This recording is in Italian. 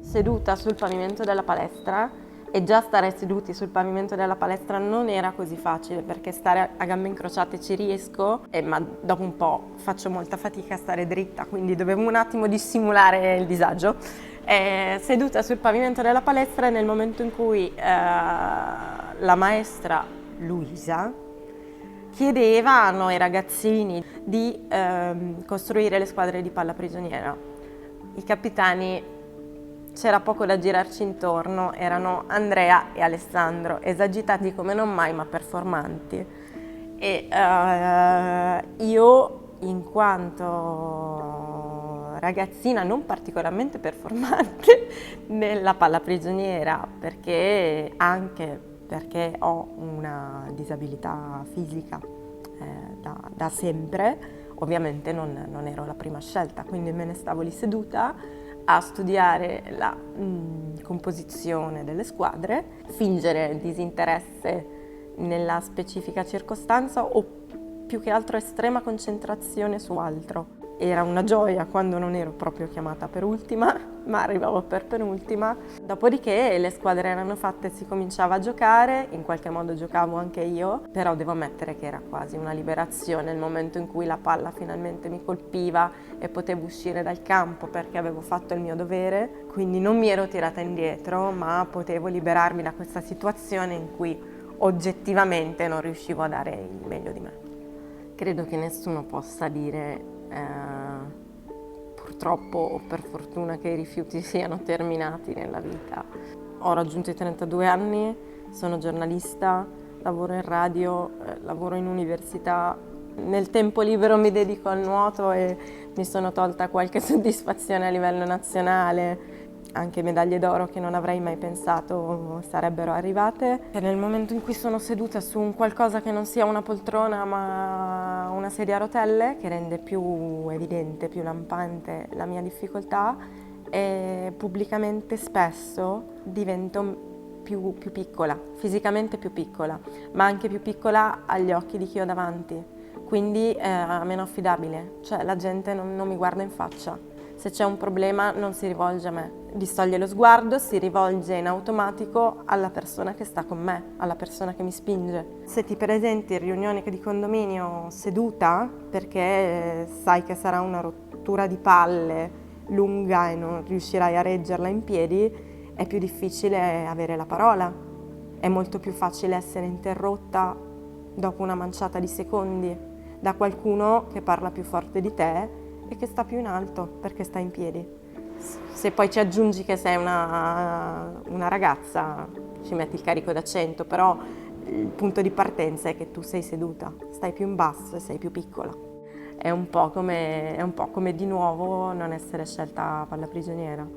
seduta sul pavimento della palestra e già stare seduti sul pavimento della palestra non era così facile, perché stare a gambe incrociate ci riesco, ma dopo un po' faccio molta fatica a stare dritta, quindi dovevo un attimo dissimulare il disagio. Seduta sul pavimento della palestra nel momento in cui la maestra Luisa chiedeva a noi ragazzini di costruire le squadre di palla prigioniera. I capitani, c'era poco da girarci intorno, erano Andrea e Alessandro, esagitati come non mai ma performanti. E io, in quanto ragazzina non particolarmente performante nella palla prigioniera, anche perché ho una disabilità fisica da sempre, ovviamente non ero la prima scelta, quindi me ne stavo lì seduta a studiare la composizione delle squadre, fingere disinteresse nella specifica circostanza o più che altro estrema concentrazione su altro. Era una gioia quando non ero proprio chiamata per ultima, ma arrivavo per penultima. Dopodiché le squadre erano fatte, si cominciava a giocare, in qualche modo giocavo anche io, però devo ammettere che era quasi una liberazione il momento in cui la palla finalmente mi colpiva e potevo uscire dal campo perché avevo fatto il mio dovere, quindi non mi ero tirata indietro, ma potevo liberarmi da questa situazione in cui oggettivamente non riuscivo a dare il meglio di me. Credo che nessuno possa dire purtroppo o per fortuna che i rifiuti siano terminati nella vita. Ho raggiunto i 32 anni, sono giornalista, lavoro in radio, lavoro in università. Nel tempo libero mi dedico al nuoto e mi sono tolta qualche soddisfazione a livello nazionale, anche medaglie d'oro che non avrei mai pensato sarebbero arrivate. E nel momento in cui sono seduta su un qualcosa che non sia una poltrona ma una sedia a rotelle, che rende più evidente, più lampante la mia difficoltà, e pubblicamente spesso divento più piccola, fisicamente più piccola, ma anche più piccola agli occhi di chi ho davanti, quindi meno affidabile, cioè la gente non mi guarda in faccia. Se c'è un problema non si rivolge a me, distoglie lo sguardo, si rivolge in automatico alla persona che sta con me, alla persona che mi spinge. Se ti presenti in riunione di condominio seduta, perché sai che sarà una rottura di palle lunga e non riuscirai a reggerla in piedi, è più difficile avere la parola. È molto più facile essere interrotta dopo una manciata di secondi da qualcuno che parla più forte di te e che sta più in alto perché sta in piedi. Se poi ci aggiungi che sei una ragazza, ci metti il carico da 100, però il punto di partenza è che tu sei seduta, stai più in basso e sei più piccola. È un po' come di nuovo non essere scelta palla prigioniera.